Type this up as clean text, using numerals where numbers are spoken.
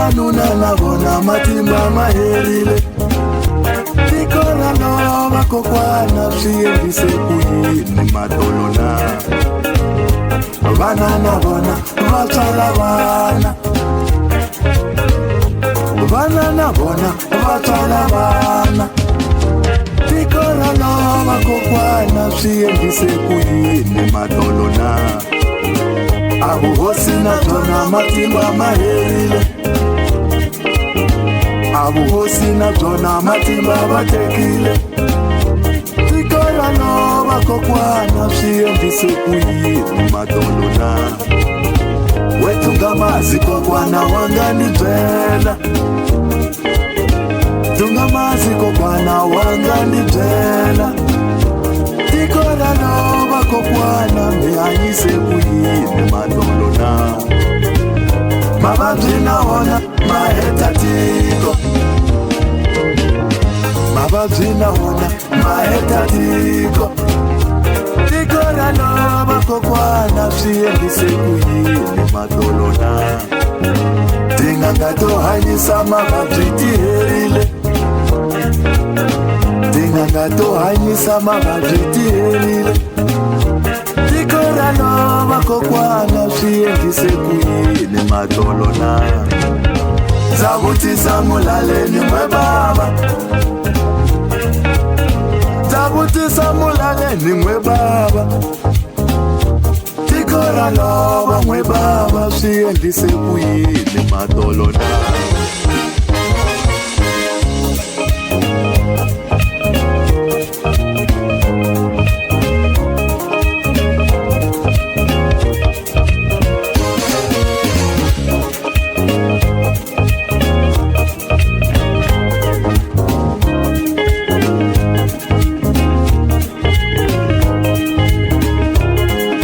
vavanuna na vona matimba ma herile. Tiko ra lova kokwana swi endlise ku yini madolona. Vana na vona va tswala vana, vana na vona va tswala vana. Tiko ra lova kokwana swi endlise ku yini madolona. Avuhosi na byona matimba ma herile. Avuhosi na byona matimba va tekile. Tiko ra lova kokwana swi endlise ku yini madolona. Wetu ngamazi kokwana wanga ni byela. Tungamazi kokwana wanga ni byela. Tiko ra lova kokwana mi hanyise ku yini madolona. Mavabyi na wona ma heta tiko. Mavabyi na wona ma heta tiko. Tiko ra lova kokwana swi endlise ku yini madolona. Tin'anga to hanyisa mavabyi ti herile. Tin'anga to hanyisa mavabyi ti herile. Tiko ra lova kokwana swi endlise ku yini madolona. Ndza vutisa mulaleni n'we bava. Ndza vutisa mulaleni n'we bava. Tiko ra lova n'we bava swi endlise ku yini madolona.